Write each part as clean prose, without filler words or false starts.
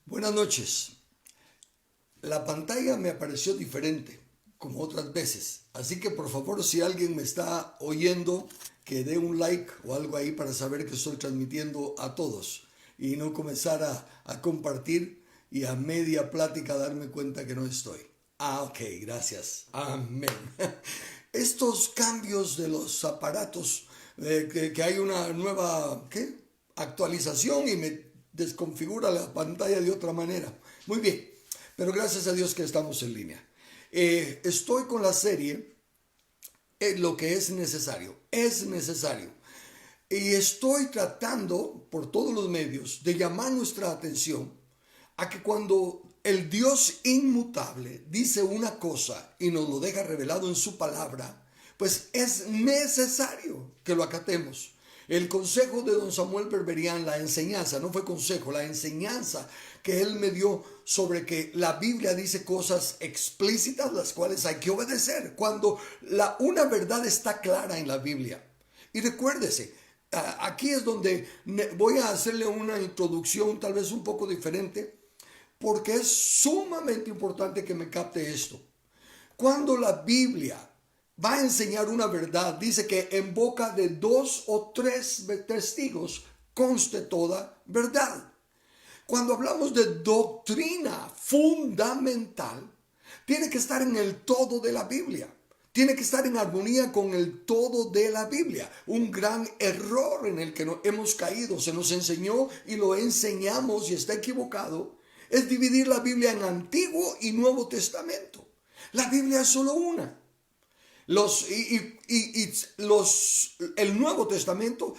Buenas noches. La pantalla me apareció diferente, como otras veces. Así que por favor, si alguien me está oyendo, que dé un like o algo ahí para saber que estoy transmitiendo a todos y no comenzar a compartir y a media plática darme cuenta que no estoy. Ok, gracias. Amén. Estos cambios de los aparatos, que hay una nueva, ¿qué? Actualización y me desconfigura la pantalla de otra manera. Muy bien, pero gracias a Dios que estamos en línea. Estoy con la serie Lo que es necesario. Es necesario. Y estoy tratando por todos los medios de llamar nuestra atención a que cuando el Dios inmutable dice una cosa y nos lo deja revelado en su palabra, pues es necesario que lo acatemos. El consejo de don Samuel Berberian, la enseñanza, no fue consejo, la enseñanza que él me dio sobre que la Biblia dice cosas explícitas las cuales hay que obedecer cuando una verdad está clara en la Biblia. Y recuérdese, aquí es donde voy a hacerle una introducción tal vez un poco diferente, porque es sumamente importante que me capte esto. Cuando la Biblia va a enseñar una verdad, dice que en boca de 2 o 3 testigos conste toda verdad. Cuando hablamos de doctrina fundamental, tiene que estar en el todo de la Biblia. Tiene que estar en armonía con el todo de la Biblia. Un gran error en el que hemos caído, se nos enseñó y lo enseñamos y está equivocado, es dividir la Biblia en Antiguo y Nuevo Testamento. La Biblia es solo una. El Nuevo Testamento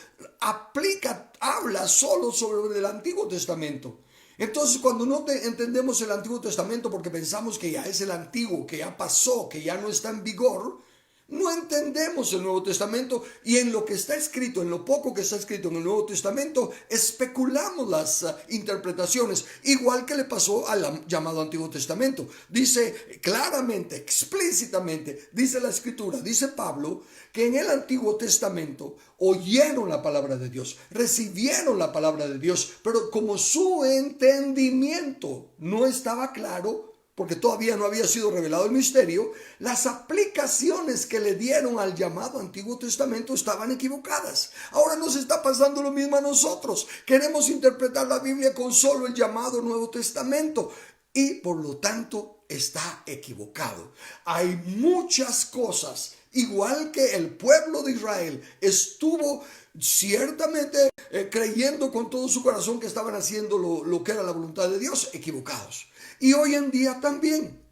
habla solo sobre el Antiguo Testamento. Entonces, cuando no entendemos el Antiguo Testamento porque pensamos que ya es el antiguo, que ya pasó, que ya no está en vigor, no entendemos el Nuevo Testamento, y en lo que está escrito, en lo poco que está escrito en el Nuevo Testamento, especulamos las interpretaciones, igual que le pasó al llamado Antiguo Testamento. Dice claramente, explícitamente, dice la Escritura, dice Pablo, que en el Antiguo Testamento oyeron la palabra de Dios, recibieron la palabra de Dios, pero como su entendimiento no estaba claro, porque todavía no había sido revelado el misterio, las aplicaciones que le dieron al llamado Antiguo Testamento estaban equivocadas. Ahora nos está pasando lo mismo a nosotros. Queremos interpretar la Biblia con solo el llamado Nuevo Testamento y por lo tanto está equivocado. Hay muchas cosas, igual que el pueblo de Israel estuvo ciertamente creyendo con todo su corazón que estaban haciendo lo que era la voluntad de Dios, equivocados. Y hoy en día también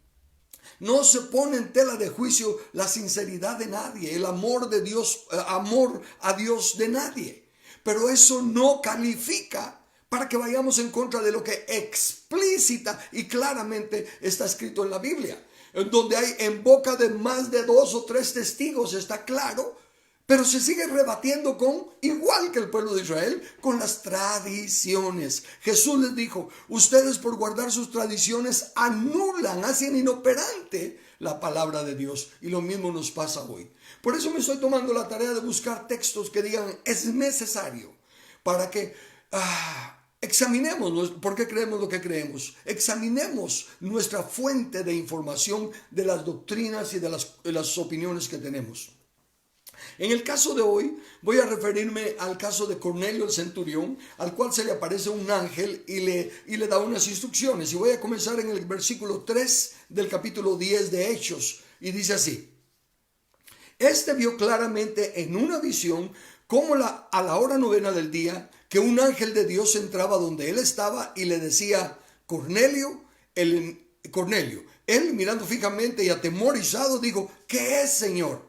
no se pone en tela de juicio la sinceridad de nadie, el amor de Dios, amor a Dios de nadie. Pero eso no califica para que vayamos en contra de lo que explícita y claramente está escrito en la Biblia. En donde hay en boca de más de 2 o 3 testigos, está claro, pero se sigue rebatiendo con, igual que el pueblo de Israel, con las tradiciones. Jesús les dijo, ustedes por guardar sus tradiciones anulan, hacen inoperante la palabra de Dios. Y lo mismo nos pasa hoy. Por eso me estoy tomando la tarea de buscar textos que digan, es necesario para que examinemos por qué creemos lo que creemos. Examinemos nuestra fuente de información de las doctrinas y de las opiniones que tenemos. En el caso de hoy voy a referirme al caso de Cornelio el centurión, al cual se le aparece un ángel y le da unas instrucciones. Y voy a comenzar en el versículo 3 del capítulo 10 de Hechos. Y dice así: Este vio claramente en una visión como a la hora 9 del día que un ángel de Dios entraba donde él estaba y le decía, Cornelio, Cornelio. Él, mirando fijamente y atemorizado, dijo, ¿qué es, Señor?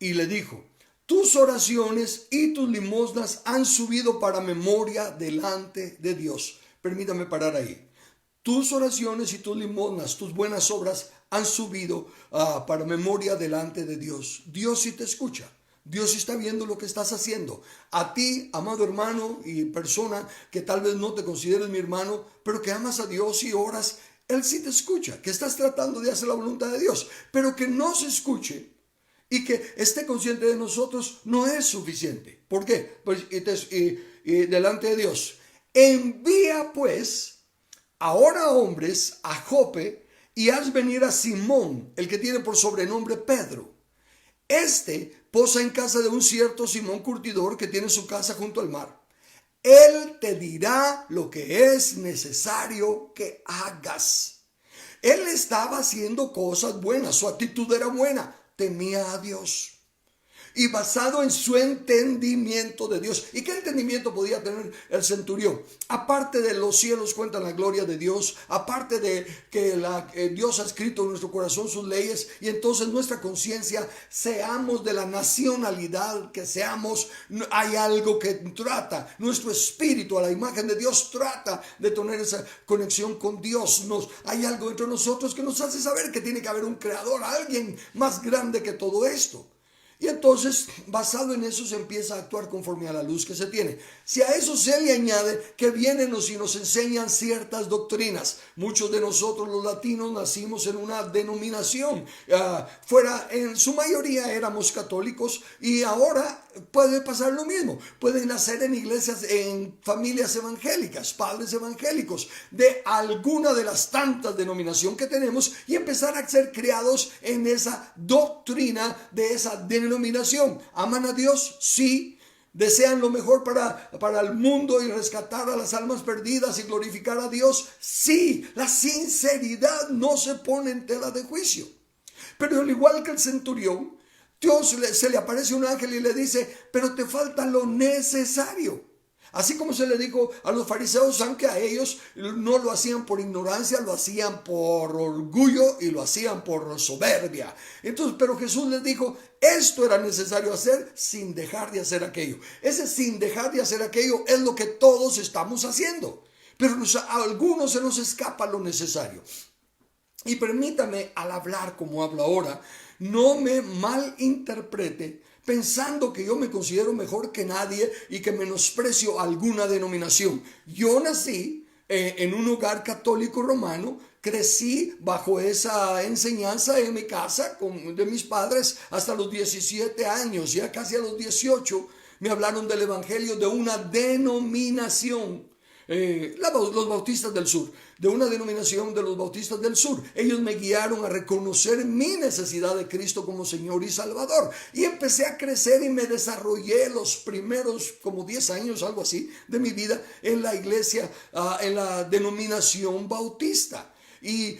Y le dijo, tus oraciones y tus limosnas han subido para memoria delante de Dios. Permítame parar ahí. Tus oraciones y tus limosnas, tus buenas obras han subido para memoria delante de Dios. Dios sí te escucha. Dios sí está viendo lo que estás haciendo. A ti, amado hermano y persona que tal vez no te consideres mi hermano, pero que amas a Dios y oras, Él sí te escucha, que estás tratando de hacer la voluntad de Dios, pero que no se escuche y que esté consciente de nosotros no es suficiente. ¿Por qué? Pues delante de Dios. Envía pues ahora hombres a Jope y haz venir a Simón, el que tiene por sobrenombre Pedro. Este posa en casa de un cierto Simón curtidor que tiene su casa junto al mar. Él te dirá lo que es necesario que hagas. Él estaba haciendo cosas buenas, su actitud era buena, temía a Dios. Y basado en su entendimiento de Dios. ¿Y qué entendimiento podía tener el centurión? Aparte de los cielos cuentan la gloria de Dios, aparte de que Dios ha escrito en nuestro corazón sus leyes, y entonces nuestra conciencia, seamos de la nacionalidad que seamos, hay algo que trata, nuestro espíritu a la imagen de Dios trata de tener esa conexión con Dios. Hay algo entre nosotros que nos hace saber que tiene que haber un creador, alguien más grande que todo esto. Y entonces, basado en eso, se empieza a actuar conforme a la luz que se tiene. Si a eso se le añade que vienen y nos enseñan ciertas doctrinas. Muchos de nosotros los latinos nacimos en una denominación. En su mayoría éramos católicos y ahora puede pasar lo mismo. Pueden nacer en iglesias, en familias evangélicas, padres evangélicos, de alguna de las tantas denominaciones que tenemos y empezar a ser criados en esa doctrina de esa denominación. ¿Aman a Dios? Sí. ¿Desean lo mejor para el mundo y rescatar a las almas perdidas y glorificar a Dios? Sí. La sinceridad no se pone en tela de juicio. Pero al igual que el centurión, Dios se le aparece un ángel y le dice, pero te falta lo necesario. Así como se le dijo a los fariseos, aunque a ellos no lo hacían por ignorancia, lo hacían por orgullo y lo hacían por soberbia. Entonces, pero Jesús les dijo, esto era necesario hacer sin dejar de hacer aquello. Ese sin dejar de hacer aquello es lo que todos estamos haciendo. Pero a algunos se nos escapa lo necesario. Y permítame, al hablar como hablo ahora, no me malinterprete pensando que yo me considero mejor que nadie y que menosprecio alguna denominación. Yo nací en un hogar católico romano, crecí bajo esa enseñanza en mi casa de mis padres hasta los 17 años, ya casi a los 18 me hablaron del evangelio de una denominación. Los Bautistas del Sur, de una denominación de los Bautistas del Sur. Ellos me guiaron a reconocer mi necesidad de Cristo como Señor y Salvador. Y empecé a crecer y me desarrollé los primeros como 10 años, algo así, de mi vida en la iglesia, en la denominación bautista. Y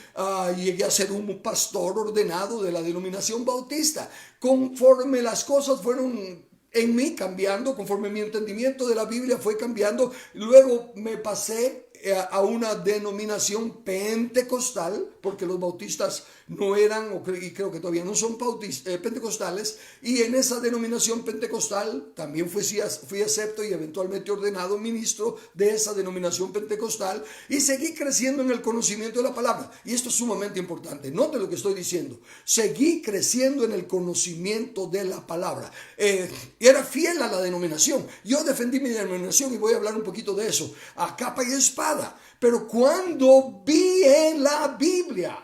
llegué a ser un pastor ordenado de la denominación bautista. Conforme las cosas fueron en mí cambiando, conforme mi entendimiento de la Biblia fue cambiando, luego me pasé a una denominación pentecostal, porque los bautistas no eran, y creo que todavía no son pentecostales, y en esa denominación pentecostal también fui acepto y eventualmente ordenado ministro de esa denominación pentecostal, y seguí creciendo en el conocimiento de la palabra. Y esto es sumamente importante, note lo que estoy diciendo, seguí creciendo en el conocimiento de la palabra. Era fiel a la denominación, yo defendí mi denominación y voy a hablar un poquito de eso, a capa y espada. Pero cuando vi en la Biblia,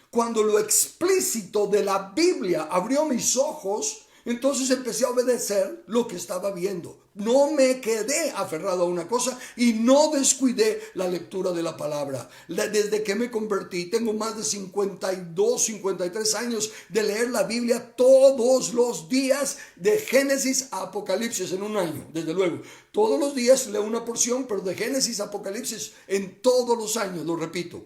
cuando lo explícito de la Biblia abrió mis ojos, entonces empecé a obedecer lo que estaba viendo. No me quedé aferrado a una cosa y no descuidé la lectura de la palabra. Desde que me convertí, tengo más de 52, 53 años de leer la Biblia todos los días, de Génesis a Apocalipsis en un año, desde luego. Todos los días leo una porción, pero de Génesis a Apocalipsis en todos los años, lo repito.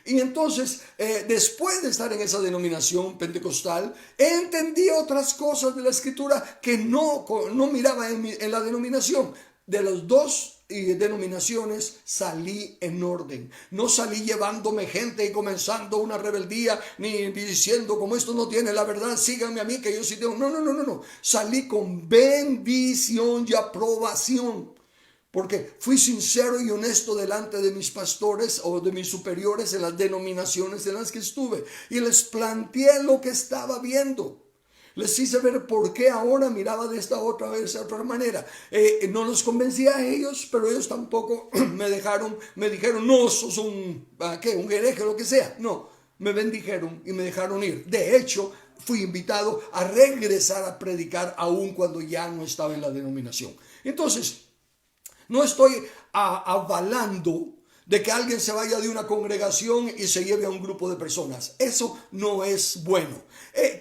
Y entonces, después de estar en esa denominación pentecostal, entendí otras cosas de la escritura que no miraba en la denominación. De las dos denominaciones salí en orden. No salí llevándome gente y comenzando una rebeldía, ni diciendo, como esto no tiene la verdad, síganme a mí que yo sí tengo. No. Salí con bendición y aprobación. Porque fui sincero y honesto delante de mis pastores o de mis superiores en las denominaciones en las que estuve. Y les planteé lo que estaba viendo. Les hice ver por qué ahora miraba de esta otra manera. No los convencí a ellos, pero ellos tampoco me dijeron, no, sos un hereje o lo que sea. No, me bendijeron y me dejaron ir. De hecho, fui invitado a regresar a predicar aún cuando ya no estaba en la denominación. Entonces, no estoy avalando de que alguien se vaya de una congregación y se lleve a un grupo de personas. Eso no es bueno.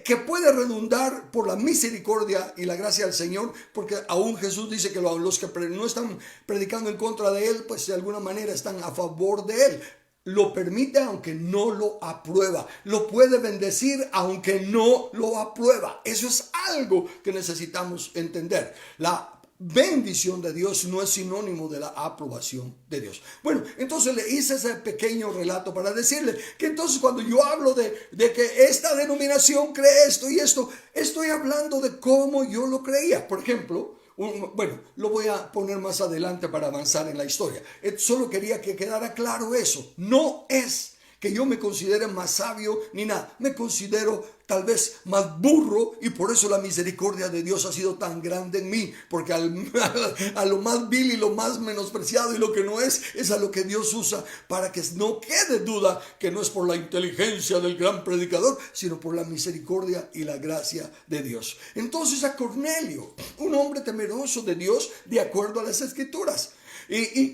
Que puede redundar por la misericordia y la gracia del Señor, porque aún Jesús dice que los que no están predicando en contra de Él, pues de alguna manera están a favor de Él. Lo permite aunque no lo aprueba. Lo puede bendecir aunque no lo aprueba. Eso es algo que necesitamos entender. La bendición de Dios no es sinónimo de la aprobación de Dios. Bueno, entonces le hice ese pequeño relato para decirle que entonces cuando yo hablo de que esta denominación cree esto y esto, estoy hablando de cómo yo lo creía. Por ejemplo, bueno, lo voy a poner más adelante para avanzar en la historia. Solo quería que quedara claro eso. No es que yo me considere más sabio ni nada. Me considero tal vez más burro y por eso la misericordia de Dios ha sido tan grande en mí. Porque a lo más vil y lo más menospreciado y lo que no es a lo que Dios usa para que no quede duda que no es por la inteligencia del gran predicador, sino por la misericordia y la gracia de Dios. Entonces a Cornelio, un hombre temeroso de Dios de acuerdo a las Escrituras. Y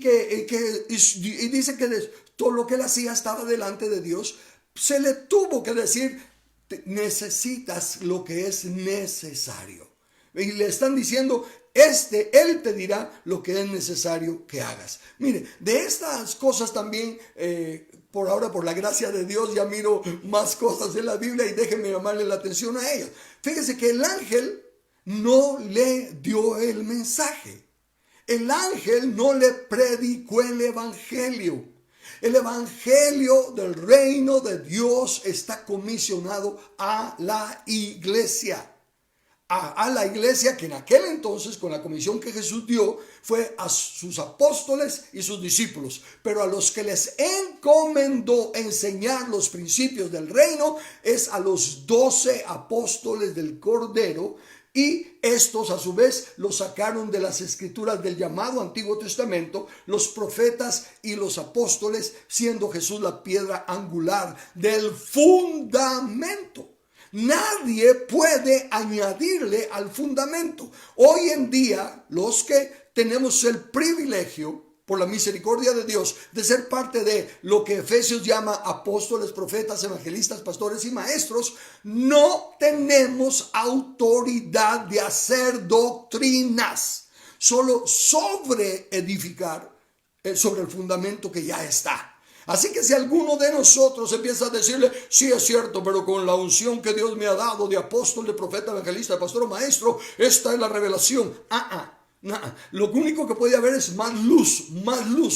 dice que todo lo que él hacía estaba delante de Dios. Se le tuvo que decir, necesitas lo que es necesario. Y le están diciendo, él te dirá lo que es necesario que hagas. Mire, de estas cosas también, por ahora, por la gracia de Dios, ya miro más cosas en la Biblia y déjenme llamarle la atención a ellas. Fíjese que el ángel no le dio el mensaje. El ángel no le predicó el evangelio. El evangelio del reino de Dios está comisionado a la iglesia. A la iglesia que en aquel entonces, con la comisión que Jesús dio, fue a sus apóstoles y sus discípulos. Pero a los que les encomendó enseñar los principios del reino es a los 12 apóstoles del Cordero. Y estos a su vez los sacaron de las escrituras del llamado Antiguo Testamento, los profetas y los apóstoles, siendo Jesús la piedra angular del fundamento. Nadie puede añadirle al fundamento. Hoy en día, los que tenemos el privilegio, por la misericordia de Dios, de ser parte de lo que Efesios llama apóstoles, profetas, evangelistas, pastores y maestros, no tenemos autoridad de hacer doctrinas, solo sobre edificar sobre el fundamento que ya está. Así que si alguno de nosotros empieza a decirle, sí es cierto, pero con la unción que Dios me ha dado de apóstol, de profeta, evangelista, de pastor o maestro, esta es la revelación. Lo único que puede haber es más luz,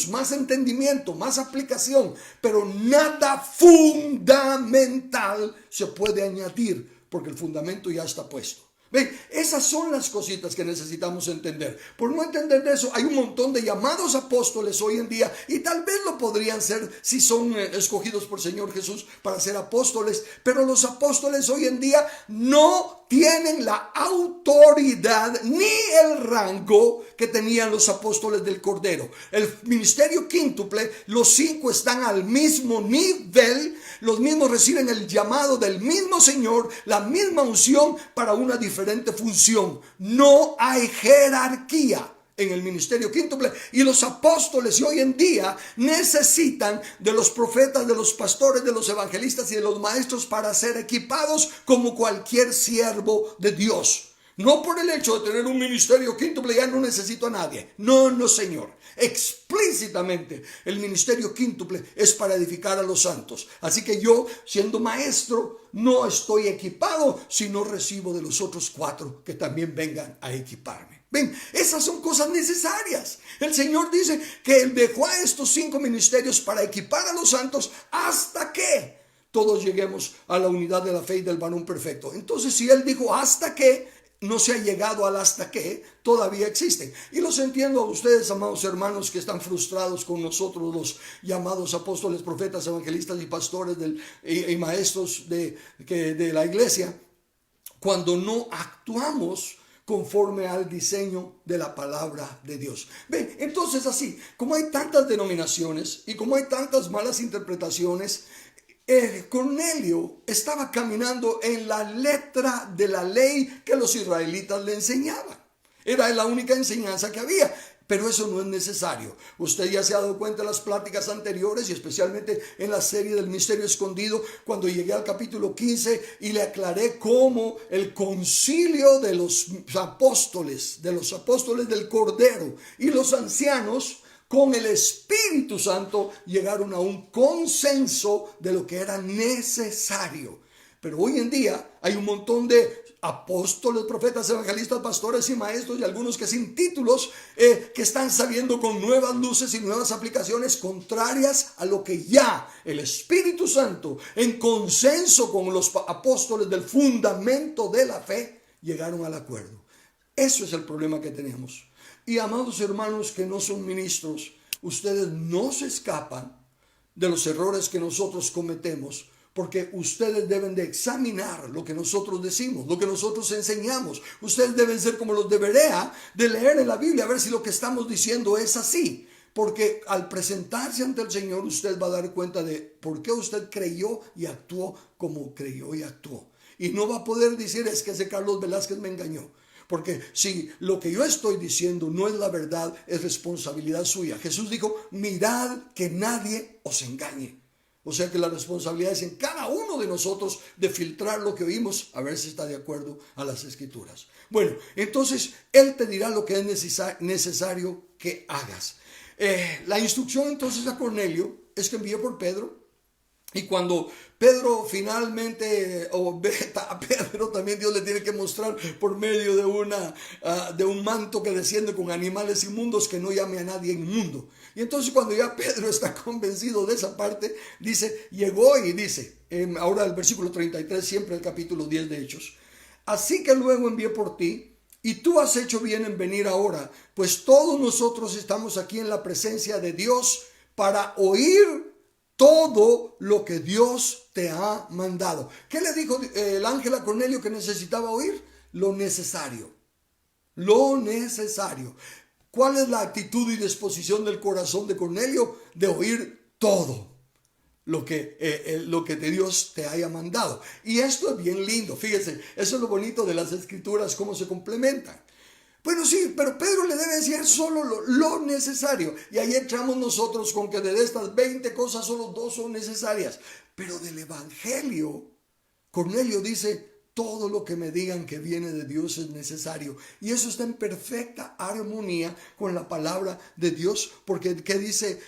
más entendimiento, más aplicación, pero nada fundamental se puede añadir porque el fundamento ya está puesto. ¿Ven? Esas son las cositas que necesitamos entender. Por no entender de eso, hay un montón de llamados apóstoles hoy en día y tal vez lo podrían ser si son escogidos por Señor Jesús para ser apóstoles, pero los apóstoles hoy en día no tienen la autoridad ni el rango que tenían los apóstoles del Cordero. El ministerio quíntuple, los 5 están al mismo nivel, los mismos reciben el llamado del mismo Señor, la misma unción para una diferente función. No hay jerarquía en el ministerio quíntuple y los apóstoles y hoy en día necesitan de los profetas, de los pastores, de los evangelistas y de los maestros para ser equipados como cualquier siervo de Dios. No por el hecho de tener un ministerio quíntuple ya no necesito a nadie. No, Señor. Explícitamente el ministerio quíntuple es para edificar a los santos. Así que yo, siendo maestro, no estoy equipado si no recibo de los otros 4 que también vengan a equiparme. Ven, esas son cosas necesarias. El Señor dice que Él dejó a estos 5 ministerios para equipar a los santos hasta que todos lleguemos a la unidad de la fe y del varón perfecto. Entonces, si Él dijo hasta que, no se ha llegado al hasta que, todavía existen. Y los entiendo a ustedes, amados hermanos, que están frustrados con nosotros, los llamados apóstoles, profetas, evangelistas y pastores y maestros de la iglesia, cuando no actuamos conforme al diseño de la palabra de Dios. Ven, entonces así, como hay tantas denominaciones y como hay tantas malas interpretaciones, Cornelio estaba caminando en la letra de la ley que los israelitas le enseñaban. Era la única enseñanza que había. pero eso no es necesario. Usted ya se ha dado cuenta en las pláticas anteriores y especialmente en la serie del misterio escondido, cuando llegué al capítulo 15 y le aclaré cómo el concilio de los apóstoles del Cordero y los ancianos con el Espíritu Santo llegaron a un consenso de lo que era necesario. Pero hoy en día hay un montón de apóstoles, profetas, evangelistas, pastores y maestros y algunos que sin títulos que están saliendo con nuevas luces y nuevas aplicaciones contrarias a lo que ya el Espíritu Santo, en consenso con los apóstoles del fundamento de la fe, llegaron al acuerdo. Eso es el problema que tenemos. Y amados hermanos que no son ministros, ustedes no se escapan de los errores que nosotros cometemos, porque ustedes deben de examinar lo que nosotros decimos, lo que nosotros enseñamos. Ustedes deben ser como los de Berea, de leer en la Biblia a ver si lo que estamos diciendo es así. Porque al presentarse ante el Señor usted va a dar cuenta de por qué usted creyó y actuó como creyó y actuó. Y no va a poder decir es que ese Carlos Velázquez me engañó. Porque si lo que yo estoy diciendo no es la verdad, es responsabilidad suya. Jesús dijo, mirad que nadie os engañe. O sea que la responsabilidad es en cada uno de nosotros de filtrar lo que oímos a ver si está de acuerdo a las Escrituras. Bueno, entonces Él te dirá lo que es necesario que hagas. La instrucción entonces a Cornelio es que envíe por Pedro. Y cuando Pedro finalmente, a Pedro también Dios le tiene que mostrar por medio de un manto que desciende con animales inmundos que no llame a nadie inmundo. Y entonces cuando ya Pedro está convencido de esa parte, dice, llegó y dice, ahora el versículo 33, siempre el capítulo 10 de Hechos, así que luego envié por ti, y tú has hecho bien en venir ahora, pues todos nosotros estamos aquí en la presencia de Dios para oír todo lo que Dios te ha mandado. ¿Qué le dijo el ángel a Cornelio que necesitaba oír? Lo necesario. Lo necesario. ¿Cuál es la actitud y disposición del corazón de Cornelio? De oír todo lo que de Dios te haya mandado. Y esto es bien lindo. Fíjese, eso es lo bonito de las Escrituras, cómo se complementan. Bueno, sí, pero Pedro le debe decir solo lo necesario. Y ahí entramos nosotros con que de estas 20 cosas solo 2 son necesarias. Pero del Evangelio, Cornelio dice, todo lo que me digan que viene de Dios es necesario. Y eso está en perfecta armonía con la palabra de Dios. Porque ¿qué dice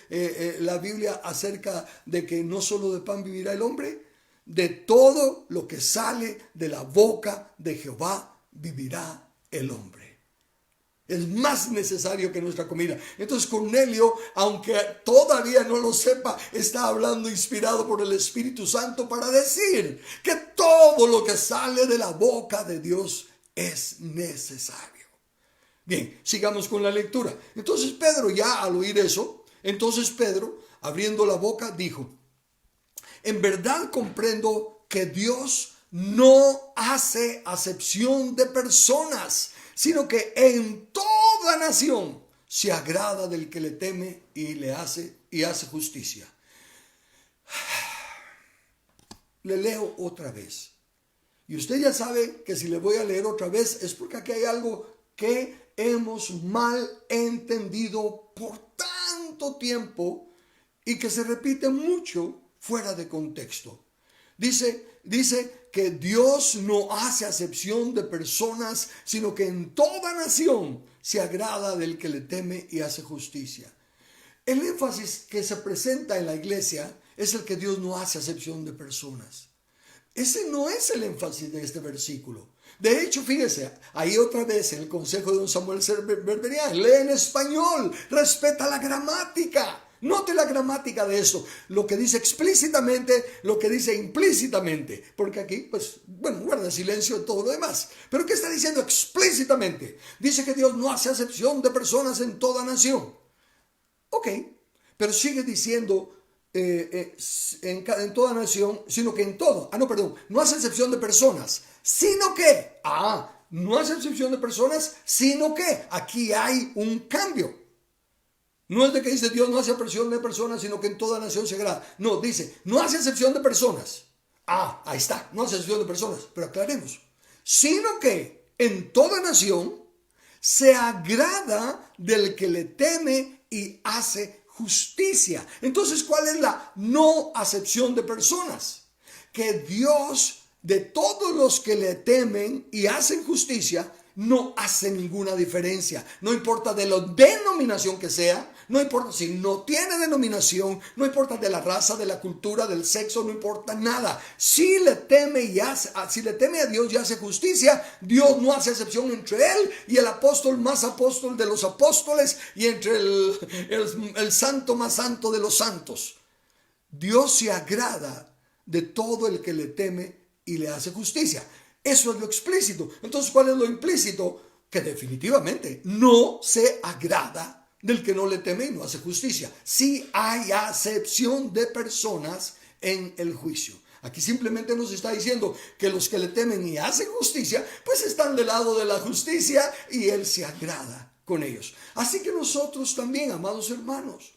la Biblia acerca de que no solo de pan vivirá el hombre? De todo lo que sale de la boca de Jehová vivirá el hombre. Es más necesario que nuestra comida. Entonces Cornelio, aunque todavía no lo sepa, está hablando inspirado por el Espíritu Santo para decir que todo lo que sale de la boca de Dios es necesario. Bien, sigamos con la lectura. Entonces Pedro, ya al oír eso, Pedro, abriendo la boca, dijo, en verdad comprendo que Dios no hace acepción de personas, sino que en toda nación se agrada del que le teme y hace justicia. Le leo otra vez. Y usted ya sabe que si le voy a leer otra vez es porque aquí hay algo que hemos mal entendido por tanto tiempo y que se repite mucho fuera de contexto. Dice que Dios no hace acepción de personas, sino que en toda nación se agrada del que le teme y hace justicia. El énfasis que se presenta en la iglesia es el que Dios no hace acepción de personas. Ese no es el énfasis de este versículo. De hecho, fíjese, ahí otra vez en el consejo de don Samuel Berberian, lee en español, respeta la gramática. Note la gramática de esto, lo que dice explícitamente, lo que dice implícitamente, porque aquí, pues, bueno, guarda silencio en todo lo demás. Pero ¿qué está diciendo explícitamente? Dice que Dios no hace acepción de personas en toda nación. Ok, pero sigue diciendo en toda nación, sino que en todo. No hace excepción de personas, sino que, no hace excepción de personas, sino que aquí hay un cambio. No es de que dice Dios no hace excepción de personas, sino que en toda nación se agrada. No, dice, no hace excepción de personas. Ahí está, no hace excepción de personas, pero aclaremos. Sino que en toda nación se agrada del que le teme y hace justicia. Entonces, ¿cuál es la no acepción de personas? Que Dios, de todos los que le temen y hacen justicia, no hace ninguna diferencia. No importa de la denominación que sea, no importa si no tiene denominación, no importa de la raza, de la cultura, del sexo, no importa nada. Si le teme si le teme a Dios y hace justicia, Dios no hace excepción entre él y el apóstol más apóstol de los apóstoles y entre el santo más santo de los santos. Dios se agrada de todo el que le teme y le hace justicia. Eso es lo explícito. Entonces, ¿cuál es lo implícito? Que definitivamente no se agrada del que no le teme y no hace justicia. Sí hay acepción de personas en el juicio. Aquí simplemente nos está diciendo que los que le temen y hacen justicia, pues están del lado de la justicia y Él se agrada con ellos. Así que nosotros también, amados hermanos,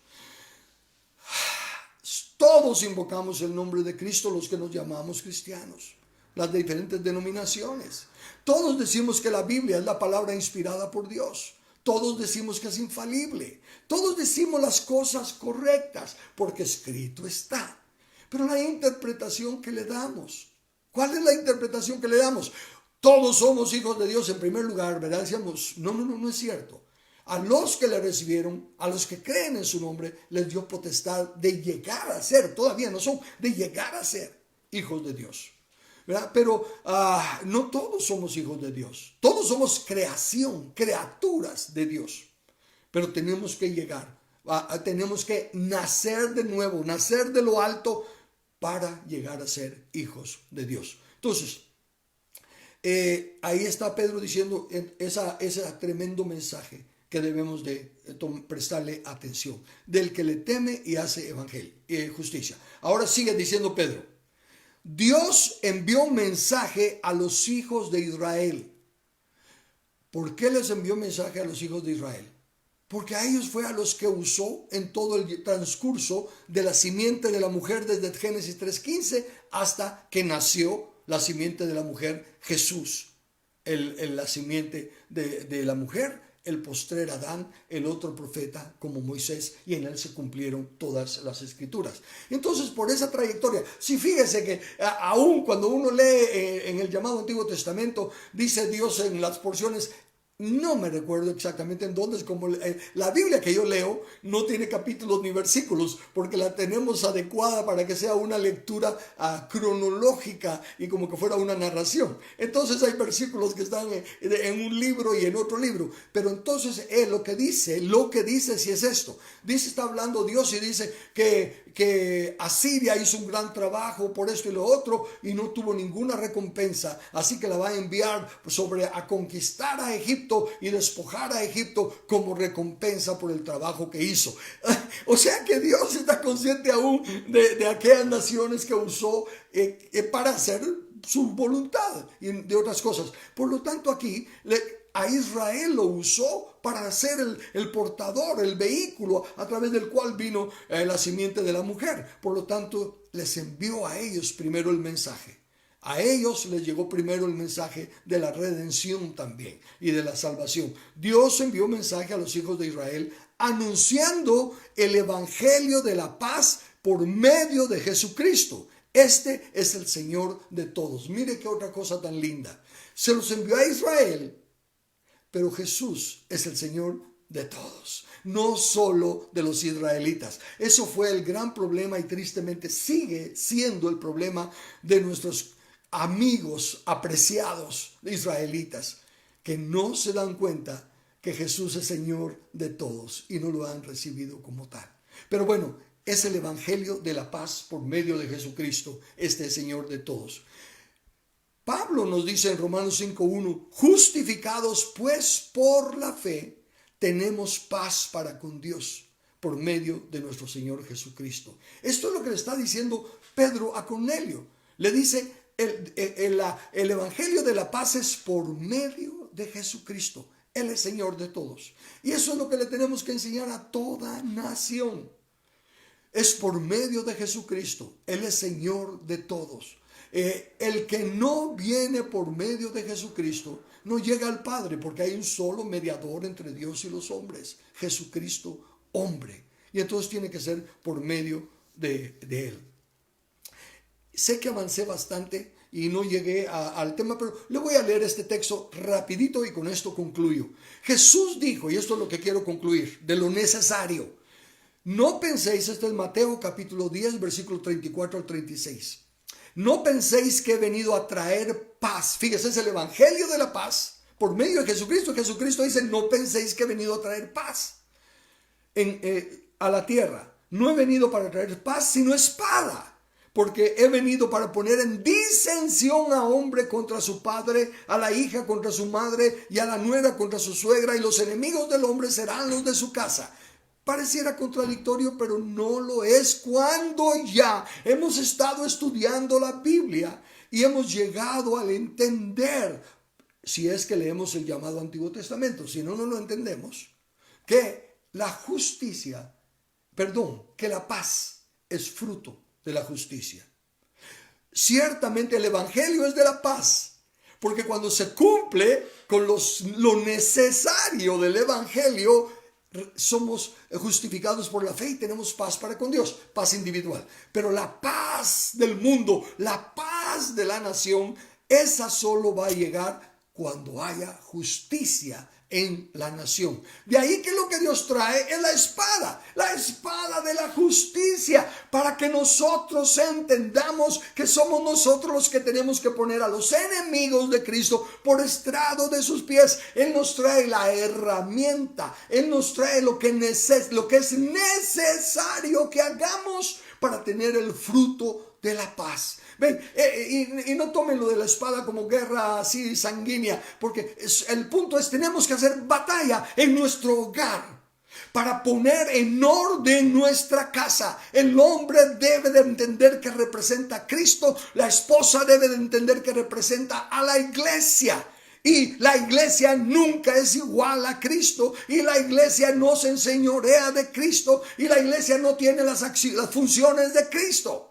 todos invocamos el nombre de Cristo, los que nos llamamos cristianos, las diferentes denominaciones. Todos decimos que la Biblia es la palabra inspirada por Dios. Todos decimos que es infalible. Todos decimos las cosas correctas porque escrito está. Pero la interpretación que le damos, ¿cuál es la interpretación que le damos? Todos somos hijos de Dios en primer lugar, ¿verdad? Decíamos, no es cierto. A los que le recibieron, a los que creen en su nombre, les dio potestad de llegar a ser, todavía no son, de llegar a ser hijos de Dios, ¿verdad? Pero no todos somos hijos de Dios. Todos somos creación, criaturas de Dios. Pero tenemos que llegar, tenemos que nacer de nuevo, nacer de lo alto para llegar a ser hijos de Dios. Entonces, ahí está Pedro diciendo ese tremendo mensaje que debemos de prestarle atención, del que le teme y hace justicia. Ahora sigue diciendo Pedro, Dios envió un mensaje a los hijos de Israel. ¿Por qué les envió un mensaje a los hijos de Israel? Porque a ellos fue a los que usó en todo el transcurso de la simiente de la mujer desde Génesis 3:15 hasta que nació la simiente de la mujer Jesús. La simiente de la mujer, el postrer Adán, el otro profeta como Moisés, y en él se cumplieron todas las escrituras. Entonces, por esa trayectoria, si fíjese que aún cuando uno lee en el llamado Antiguo Testamento, dice Dios en las porciones, no me recuerdo exactamente en dónde, es como la Biblia que yo leo no tiene capítulos ni versículos porque la tenemos adecuada para que sea una lectura cronológica y como que fuera una narración. Entonces hay versículos que están en un libro y en otro libro, pero entonces lo que dice sí es esto. Está hablando Dios y dice que Asiria hizo un gran trabajo por esto y lo otro y no tuvo ninguna recompensa, así que la va a enviar a conquistar a Egipto y despojar a Egipto como recompensa por el trabajo que hizo. O sea que Dios está consciente aún de aquellas naciones que usó para hacer su voluntad y de otras cosas. Por lo tanto, aquí a Israel lo usó para ser el portador, el vehículo a través del cual vino la simiente de la mujer. Por lo tanto, les envió a ellos primero el mensaje. A ellos les llegó primero el mensaje de la redención también y de la salvación. Dios envió un mensaje a los hijos de Israel anunciando el evangelio de la paz por medio de Jesucristo. Este es el Señor de todos. Mire qué otra cosa tan linda. Se los envió a Israel, pero Jesús es el Señor de todos, no solo de los israelitas. Eso fue el gran problema y tristemente sigue siendo el problema de nuestros amigos apreciados israelitas, que no se dan cuenta que Jesús es Señor de todos y no lo han recibido como tal. Pero bueno, es el evangelio de la paz por medio de Jesucristo, este Señor de todos. Pablo nos dice en Romanos 5:1, justificados pues por la fe, tenemos paz para con Dios por medio de nuestro Señor Jesucristo. Esto es lo que le está diciendo Pedro a Cornelio. Le dice, el evangelio de la paz es por medio de Jesucristo. Él es Señor de todos. Y eso es lo que le tenemos que enseñar a toda nación. Es por medio de Jesucristo. Él es Señor de todos. el que no viene por medio de Jesucristo no llega al Padre, porque hay un solo mediador entre Dios y los hombres, Jesucristo hombre, y entonces tiene que ser por medio de él. Sé que avancé bastante y no llegué al tema, pero le voy a leer este texto rapidito y con esto concluyo. Jesús dijo, y esto es lo que quiero concluir, de lo necesario. No penséis, este es Mateo capítulo 10, versículo 34 al 36. No penséis que he venido a traer paz. Fíjese, es el evangelio de la paz por medio de Jesucristo. Jesucristo dice, no penséis que he venido a traer paz a la tierra. No he venido para traer paz, sino espada. Porque he venido para poner en disensión a hombre contra su padre, a la hija contra su madre y a la nuera contra su suegra, y los enemigos del hombre serán los de su casa. Pareciera contradictorio, pero no lo es cuando ya hemos estado estudiando la Biblia y hemos llegado al entender, si es que leemos el llamado Antiguo Testamento, si no, no lo entendemos, que la justicia, que la paz es fruto de la justicia. Ciertamente el evangelio es de la paz, porque cuando se cumple con lo necesario del evangelio, somos justificados por la fe y tenemos paz para con Dios, paz individual. Pero la paz del mundo, la paz de la nación, esa solo va a llegar cuando haya justicia en la nación. De ahí que lo que Dios trae es la espada de la justicia, para que nosotros entendamos que somos nosotros los que tenemos que poner a los enemigos de Cristo por estrado de sus pies. Él nos trae la herramienta, Él nos trae lo que es necesario que hagamos para tener el fruto de la paz. Ven, y no tomen lo de la espada como guerra así sanguínea, porque el punto es, tenemos que hacer batalla en nuestro hogar para poner en orden nuestra casa. El hombre debe de entender que representa a Cristo, la esposa debe de entender que representa a la iglesia. Y la iglesia nunca es igual a Cristo, y la iglesia no se enseñorea de Cristo, y la iglesia no tiene las funciones de Cristo.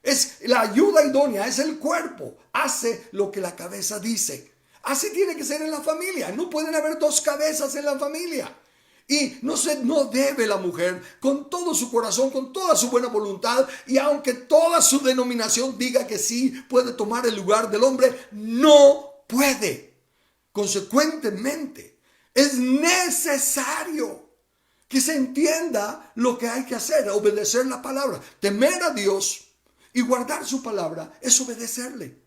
Es la ayuda idónea, es el cuerpo, hace lo que la cabeza dice. Así tiene que ser en la familia. No pueden haber dos cabezas en la familia. Y no debe la mujer, con todo su corazón, con toda su buena voluntad, y aunque toda su denominación diga que sí puede tomar el lugar del hombre, no puede. Consecuentemente, es necesario que se entienda lo que hay que hacer, obedecer la palabra, temer a Dios y guardar su palabra, es obedecerle.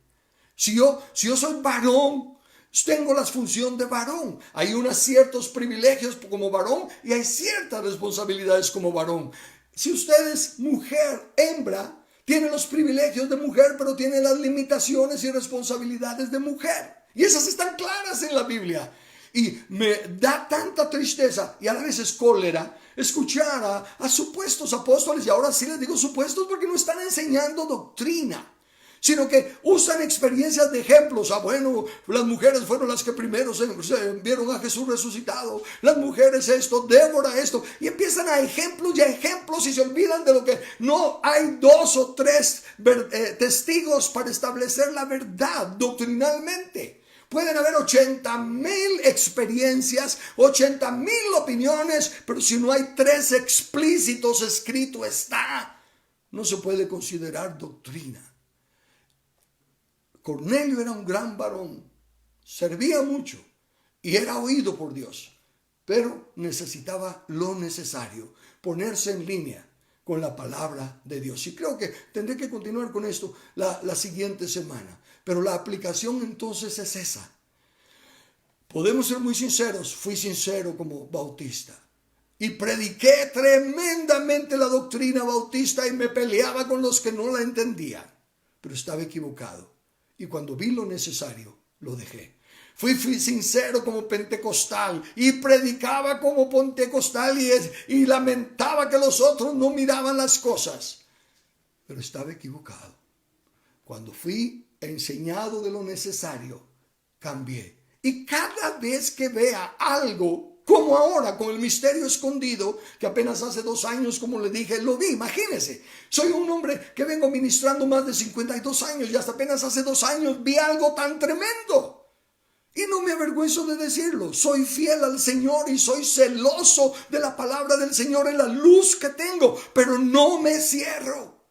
Si yo soy varón, tengo la función de varón. Hay unos ciertos privilegios como varón y hay ciertas responsabilidades como varón. Si usted es mujer, hembra, tiene los privilegios de mujer, pero tiene las limitaciones y responsabilidades de mujer. Y esas están claras en la Biblia. Y me da tanta tristeza y a veces cólera escuchar a supuestos apóstoles, y ahora sí les digo supuestos porque no están enseñando doctrina, sino que usan experiencias de ejemplos. Bueno, las mujeres fueron las que primero se vieron a Jesús resucitado, las mujeres esto, Débora esto, y empiezan a ejemplos y a ejemplos y se olvidan de lo que no hay 2 o 3 testigos para establecer la verdad doctrinalmente. Pueden haber 80,000 experiencias, 80,000 opiniones, pero si no hay 3 explícitos, escrito está, no se puede considerar doctrina. Cornelio era un gran varón, servía mucho y era oído por Dios, pero necesitaba lo necesario, ponerse en línea con la palabra de Dios. Y creo que tendré que continuar con esto la siguiente semana. Pero la aplicación entonces es esa. Podemos ser muy sinceros. Fui sincero como bautista y prediqué tremendamente la doctrina bautista y me peleaba con los que no la entendían, pero estaba equivocado. Y cuando vi lo necesario, lo dejé. Fui sincero como pentecostal y predicaba como pentecostal y lamentaba que los otros no miraban las cosas, pero estaba equivocado. Cuando fui enseñado de lo necesario, cambié. Y cada vez que vea algo Como ahora con el misterio escondido, que apenas hace 2 años, como le dije, lo vi. Imagínense, soy un hombre que vengo ministrando más de 52 años y hasta apenas hace 2 años vi algo tan tremendo. Y no me avergüenzo de decirlo, soy fiel al Señor y soy celoso de la palabra del Señor en la luz que tengo, pero no me cierro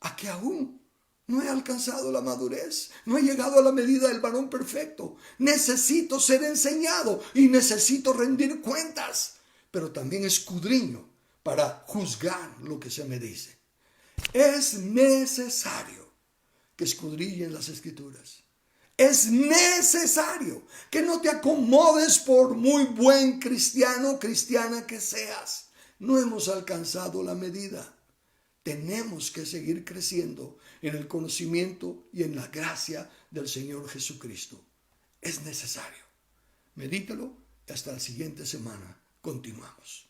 a que aún no he alcanzado la madurez, no he llegado a la medida del varón perfecto. Necesito ser enseñado y necesito rendir cuentas, pero también escudriño para juzgar lo que se me dice. Es necesario que escudriñen las Escrituras. Es necesario que no te acomodes por muy buen cristiano o cristiana que seas. No hemos alcanzado la medida. Tenemos que seguir creciendo en el conocimiento y en la gracia del Señor Jesucristo. Es necesario. Medítalo y hasta la siguiente semana continuamos.